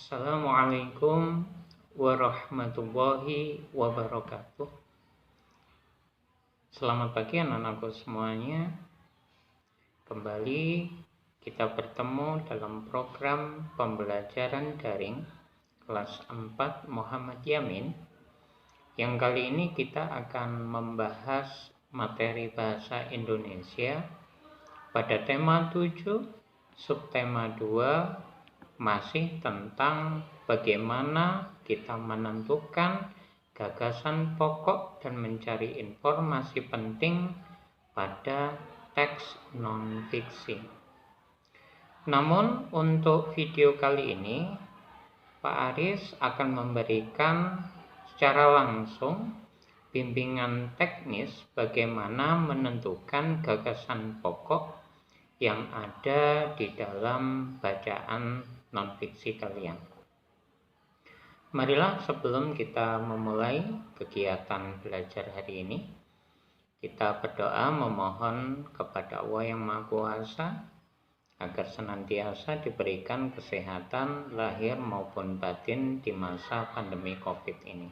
Assalamualaikum warahmatullahi wabarakatuh. Selamat pagi anak-anakku semuanya. Kembali kita bertemu dalam program pembelajaran daring kelas 4 Muhammad Yamin. Yang kali ini kita akan membahas materi bahasa Indonesia pada tema 7, subtema 2, masih tentang bagaimana kita menentukan gagasan pokok dan mencari informasi penting pada teks non-fiksi. Namun untuk video kali ini, Pak Aris akan memberikan secara langsung bimbingan teknis bagaimana menentukan gagasan pokok yang ada di dalam bacaan non-fiksi kalian. Marilah sebelum kita memulai kegiatan belajar hari ini, kita berdoa memohon kepada Allah yang Maha Kuasa agar senantiasa diberikan kesehatan lahir maupun batin di masa pandemi COVID ini.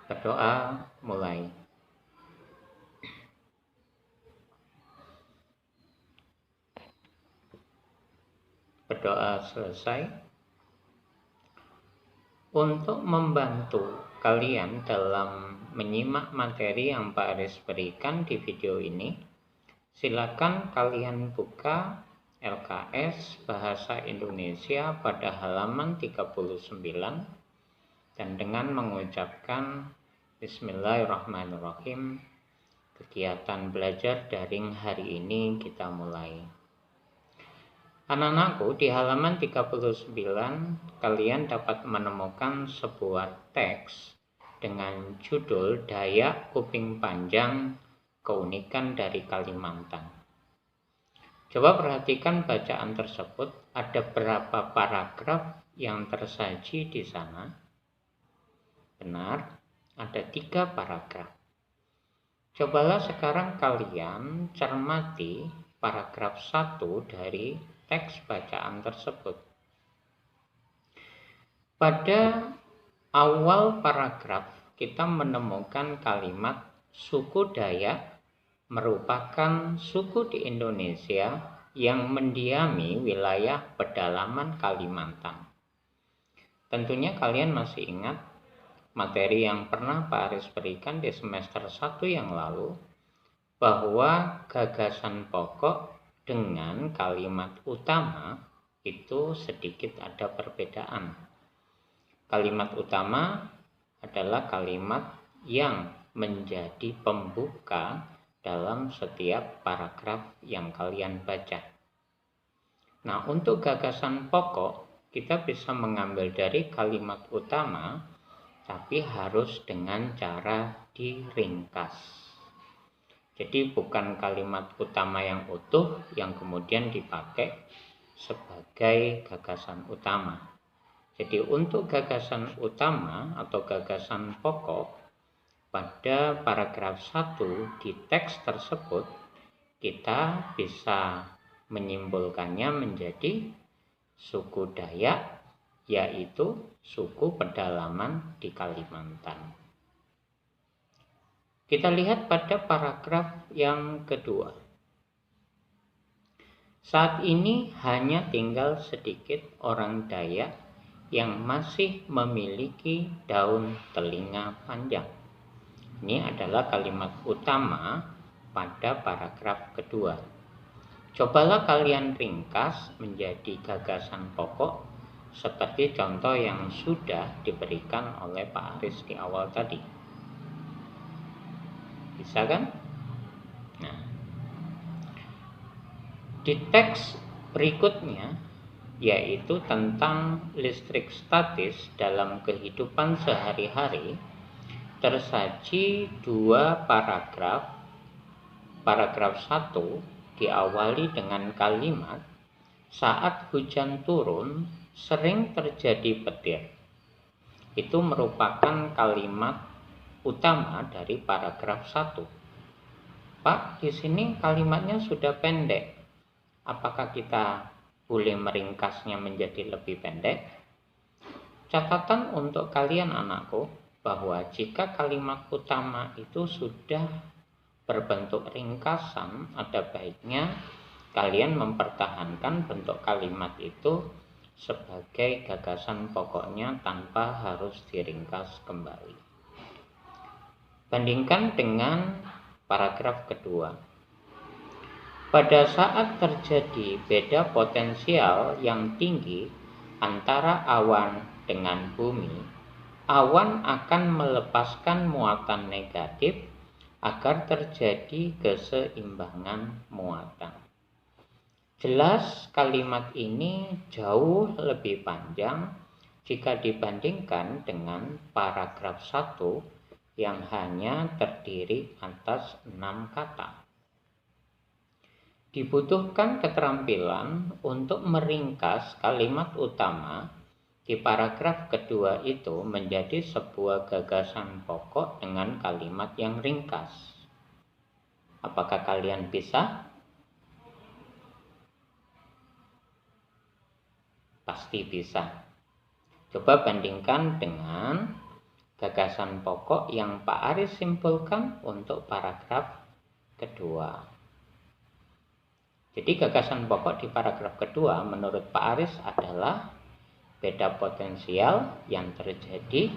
Berdoa mulai. Berdoa selesai. Untuk membantu kalian dalam menyimak materi yang Pak Aris berikan di video ini, silakan kalian buka LKS Bahasa Indonesia pada halaman 39 dan dengan mengucapkan Bismillahirrahmanirrahim, kegiatan belajar daring hari ini kita mulai. Anak-anakku, di halaman 39 kalian dapat menemukan sebuah teks dengan judul Dayak Kuping Panjang, Keunikan dari Kalimantan. Coba perhatikan bacaan tersebut, ada berapa paragraf yang tersaji di sana? Benar, ada 3 paragraf. Cobalah sekarang kalian cermati paragraf 1 dari teks bacaan tersebut. Pada awal paragraf kita menemukan kalimat suku Dayak merupakan suku di Indonesia yang mendiami wilayah pedalaman Kalimantan. Tentunya kalian masih ingat materi yang pernah Pak Aris berikan di semester 1 yang lalu, bahwa gagasan pokok dengan kalimat utama itu sedikit ada perbedaan. Kalimat utama adalah kalimat yang menjadi pembuka dalam setiap paragraf yang kalian baca. Nah, untuk gagasan pokok kita bisa mengambil dari kalimat utama, tapi harus dengan cara diringkas. Jadi bukan kalimat utama yang utuh yang kemudian dipakai sebagai gagasan utama. Jadi untuk gagasan utama atau gagasan pokok pada paragraf 1 di teks tersebut, kita bisa menyimpulkannya menjadi suku Dayak, yaitu suku pedalaman di Kalimantan. Kita lihat pada paragraf yang kedua. Saat ini hanya tinggal sedikit orang Dayak yang masih memiliki daun telinga panjang. Ini adalah kalimat utama pada paragraf kedua. Cobalah kalian ringkas menjadi gagasan pokok seperti contoh yang sudah diberikan oleh Pak Aris di awal tadi. Bisa kan? Nah, di teks berikutnya, yaitu tentang listrik statis dalam kehidupan sehari-hari, tersaji 2 paragraf. Paragraf 1 diawali dengan kalimat, saat hujan turun sering terjadi petir. Itu merupakan kalimat utama dari paragraf 1. Pak, di sini kalimatnya sudah pendek. Apakah kita boleh meringkasnya menjadi lebih pendek? Catatan untuk kalian anakku, bahwa jika kalimat utama itu sudah berbentuk ringkasan, ada baiknya kalian mempertahankan bentuk kalimat itu sebagai gagasan pokoknya tanpa harus diringkas kembali. Bandingkan dengan paragraf kedua. Pada saat terjadi beda potensial yang tinggi antara awan dengan bumi, awan akan melepaskan muatan negatif agar terjadi keseimbangan muatan. Jelas kalimat ini jauh lebih panjang jika dibandingkan dengan paragraf 1 yang hanya terdiri atas 6 kata. Dibutuhkan keterampilan untuk meringkas kalimat utama di paragraf kedua itu menjadi sebuah gagasan pokok dengan kalimat yang ringkas. Apakah kalian bisa? Pasti bisa. Coba bandingkan dengan gagasan pokok yang Pak Aris simpulkan untuk paragraf kedua. Jadi gagasan pokok di paragraf kedua menurut Pak Aris adalah beda potensial yang terjadi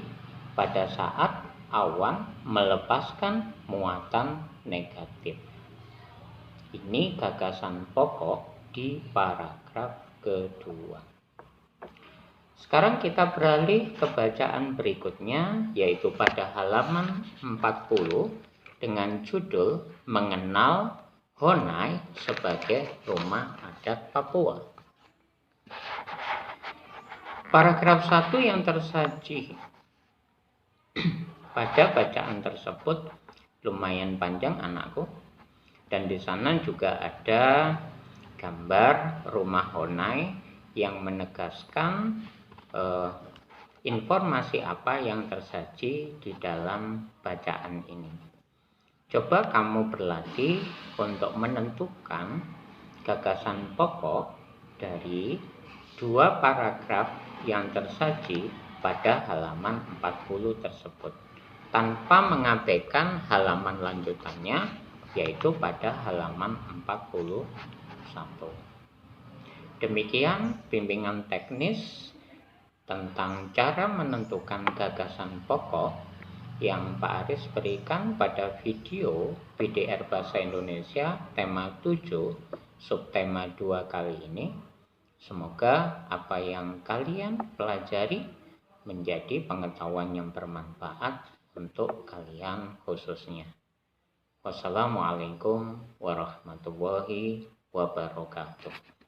pada saat awan melepaskan muatan negatif. Ini gagasan pokok di paragraf kedua. Sekarang kita beralih ke bacaan berikutnya, yaitu pada halaman 40 dengan judul Mengenal Honai sebagai Rumah Adat Papua. Paragraf 1 yang tersaji pada bacaan tersebut lumayan panjang anakku, dan di sana juga ada gambar rumah Honai yang menegaskan informasi apa yang tersaji di dalam bacaan ini. Coba kamu berlatih untuk menentukan gagasan pokok dari 2 paragraf yang tersaji pada halaman 40 tersebut tanpa mengabaikan halaman lanjutannya, yaitu pada halaman 41. Demikian bimbingan teknis tentang cara menentukan gagasan pokok yang Pak Aris berikan pada video PDR Bahasa Indonesia tema 7 subtema 2 kali ini. Semoga apa yang kalian pelajari menjadi pengetahuan yang bermanfaat untuk kalian khususnya. Wassalamualaikum warahmatullahi wabarakatuh.